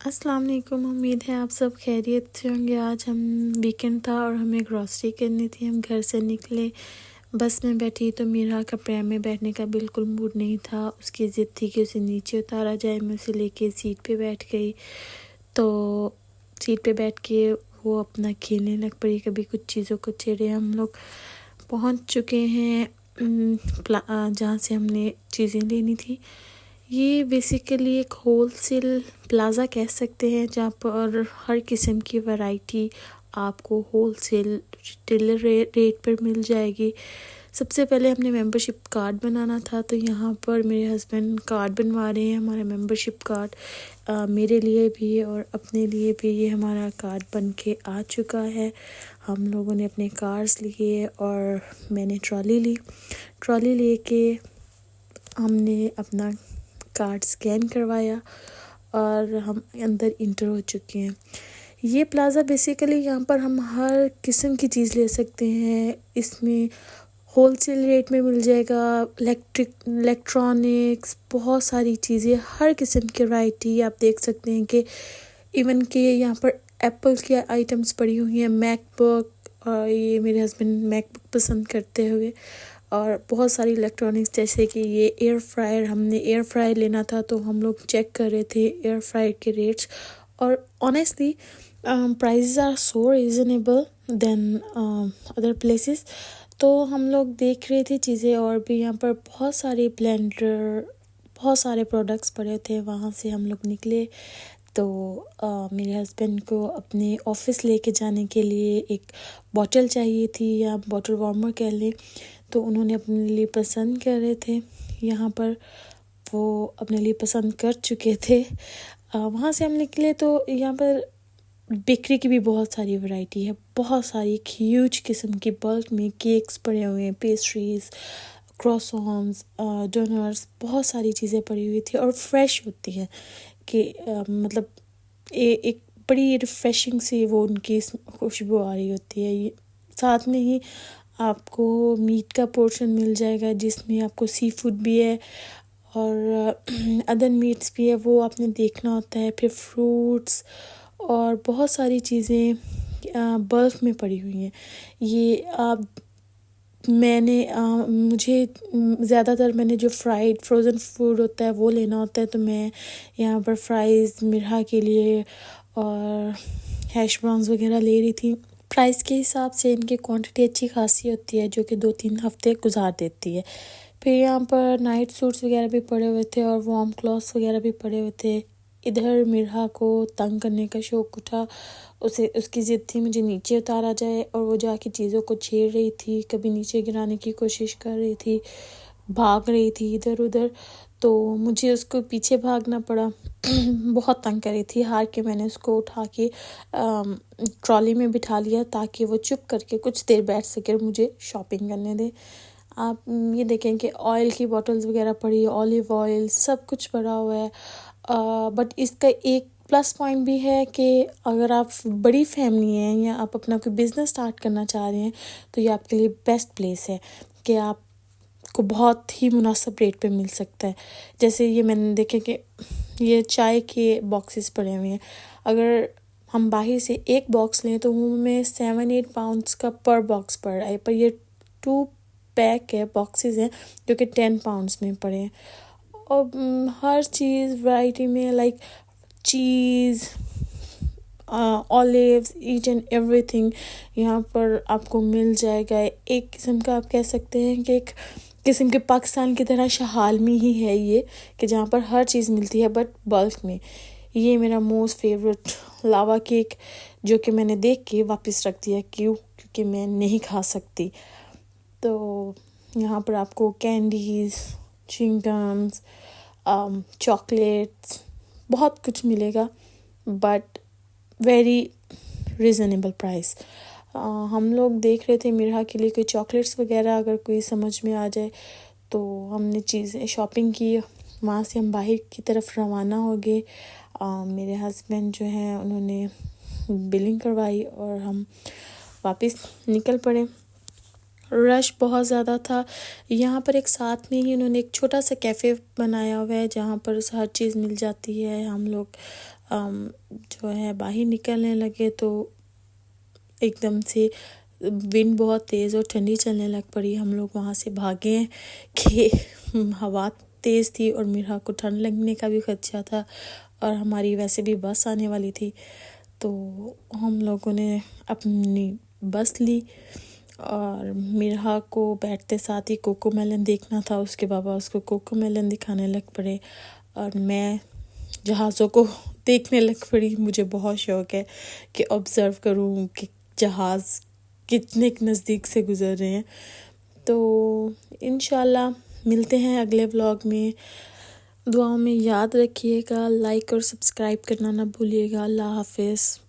अस्सलाम वालेकुम। उम्मीद है आप सब खैरियत से होंगे। आज हम वीकेंड था और हमें ग्रॉसरी करनी थी। हम घर से निकले, बस में बैठी तो मीरा का प्रैम में बैठने का बिल्कुल मूड नहीं था। उसकी ज़िद थी कि उसे नीचे उतारा जाए। मैं उसे लेके सीट पे बैठ गई तो सीट पे बैठ के वो अपना खेलने लग पड़ी। कभी कुछ चीज़ों को छेड़े। हम लोग पहुंच चुके हैं जहाँ से हमने चीज़ें लेनी थी। ये बेसिकली एक होलसेल प्लाज़ा कह सकते हैं, जहाँ पर हर किस्म की वैरायटी आपको होलसेल रिटेलर रेट पर मिल जाएगी। सबसे पहले हमने मेंबरशिप कार्ड बनाना था, तो यहाँ पर मेरे हस्बैंड कार्ड बनवा रहे हैं। हमारा मेंबरशिप कार्ड मेरे लिए भी और अपने लिए भी ये हमारा कार्ड बन के आ चुका है। हम लोगों ने अपने कार्ड्स लिए और मैंने ट्रॉली लेके हमने अपना कार्ड स्कैन करवाया और हम अंदर इंटर हो चुके हैं। ये प्लाज़ा बेसिकली यहाँ पर हम हर किस्म की चीज़ ले सकते हैं। इसमें होलसेल रेट में मिल जाएगा। इलेक्ट्रॉनिक्स, बहुत सारी चीज़ें, हर किस्म की वैरायटी आप देख सकते हैं कि इवन कि यहाँ पर एप्पल की आइटम्स पड़ी हुई हैं, मैकबुक, और ये मेरे हस्बैंड मैकबुक पसंद करते हुए, और बहुत सारी इलेक्ट्रॉनिक्स जैसे कि ये एयर फ्रायर। हमने एयर फ्रायर लेना था तो हम लोग चेक कर रहे थे एयर फ्रायर के रेट्स, और honestly prices are so reasonable than other places. तो हम लोग देख रहे थे चीज़ें, और भी यहाँ पर बहुत सारे ब्लेंडर, बहुत सारे प्रोडक्ट्स पड़े थे। वहाँ से हम लोग निकले तो मेरे हस्बैंड को अपने ऑफ़िस लेके जाने के लिए एक बॉटल चाहिए थी, या बॉटल वार्मर कह लें, तो उन्होंने अपने लिए पसंद कर रहे थे। यहाँ पर वो अपने लिए पसंद कर चुके थे। वहाँ से हम निकले तो यहाँ पर बेकरी की भी बहुत सारी वैरायटी है। बहुत सारी ह्यूज किस्म की बल्क में केक्स पड़े हुए हैं, पेस्ट्रीज़, क्रॉसॉन्स, डोनट्स, बहुत सारी चीज़ें पड़ी हुई थी और फ्रेश होती हैं कि मतलब एक बड़ी रिफ़्रेशिंग सी वो उनकी खुशबू आ रही होती है। ये साथ में ही आपको मीट का पोर्शन मिल जाएगा, जिसमें आपको सी फूड भी है और अदर मीट्स भी है, वो आपने देखना होता है। फिर फ्रूट्स और बहुत सारी चीज़ें बल्क में पड़ी हुई हैं। ये मुझे ज़्यादातर मैंने जो फ्रोज़न फूड होता है वो लेना होता है, तो मैं यहाँ पर फ्राइज़ मिर्हा के लिए और हैश ब्राउन्स वगैरह ले रही थी। प्राइस के हिसाब से इनकी क्वांटिटी अच्छी खासी होती है, जो कि 2-3 हफ्ते गुजार देती है। फिर यहाँ पर नाइट सूट्स वगैरह भी पड़े हुए थे और वार्म क्लॉथ्स वगैरह भी पड़े हुए थे। इधर मिर्हा को तंग करने का शौक़ उठा। उसकी ज़िद थी मुझे नीचे उतारा जाए, और वो जाके चीज़ों को छेड़ रही थी, कभी नीचे गिराने की कोशिश कर रही थी, भाग रही थी इधर उधर, तो मुझे उसको पीछे भागना पड़ा। बहुत तंग कर रही थी। हार के मैंने उसको उठा के ट्रॉली में बिठा लिया ताकि वो चुप करके कुछ देर बैठ सके और मुझे शॉपिंग करने दे। आप ये देखें कि ऑयल की बॉटल्स वगैरह पड़ी है, ऑलिव ऑयल, सब कुछ पड़ा हुआ है। बट इसका एक प्लस पॉइंट भी है कि अगर आप बड़ी फैमिली हैं या आप अपना कोई बिज़नेस स्टार्ट करना चाह रहे हैं, तो ये आपके लिए बेस्ट प्लेस है कि आपको बहुत ही मुनासिब रेट पे मिल सकता है। जैसे ये मैंने देखे कि ये चाय के बॉक्सेस पड़े हुए हैं। अगर हम बाहर से एक बॉक्स लें तो वो हमें 7-8 पाउंड्स का पर बॉक्स पड़ रहा है, पर ये 2 पैक है, बॉक्सेस हैं, जो कि 10 पाउंड्स में पड़े हैं। और हर चीज़ वैरायटी में, like cheese, olives, each and everything यहाँ पर आपको मिल जाएगा। एक किस्म का आप कह सकते हैं कि एक किस्म के पाकिस्तान की तरह शहालमी ही है ये, कि जहाँ पर हर चीज़ मिलती है बट बल्क में। ये मेरा मोस्ट फेवरेट लावा केक, जो कि मैंने देख के वापस रख दिया। क्योंकि मैं नहीं खा सकती। तो यहाँ पर आपको कैंडीज़, च्युइंगम्स, चॉकलेट्स, बहुत कुछ मिलेगा, बट वेरी रीज़नेबल प्राइस। हम लोग देख रहे थे मिर्हा के लिए कोई चॉकलेट्स वगैरह अगर कोई समझ में आ जाए, तो हमने चीज़ें शॉपिंग की। वहाँ से हम बाहर की तरफ रवाना हो गए। मेरे हस्बैंड जो हैं उन्होंने बिलिंग करवाई और हम वापस निकल पड़े। रश बहुत ज़्यादा था। यहाँ पर एक साथ में ही उन्होंने एक छोटा सा कैफ़े बनाया हुआ है, जहाँ पर हर चीज़ मिल जाती है। हम लोग जो है बाहर निकलने लगे तो एकदम से विंड बहुत तेज़ और ठंडी चलने लग पड़ी। हम लोग वहाँ से भागे हैं कि हवा तेज़ थी और मीरा को ठंड लगने का भी खदशा था और हमारी वैसे भी बस आने वाली थी। तो हम लोगों ने अपनी बस ली और मीरा को बैठते साथ ही कोको मेलन देखना था। उसके बाबा उसको कोको मेलन दिखाने लग पड़े और मैं जहाज़ों को देखने लग पड़ी। मुझे बहुत शौक़ है कि ऑब्ज़र्व करूँ कि जहाज़ कितने नज़दीक से गुज़र रहे हैं। तो इंशाल्लाह मिलते हैं अगले व्लॉग में। दुआओं में याद रखिएगा, लाइक और सब्सक्राइब करना ना भूलिएगा। अल्लाह हाफ़िज़।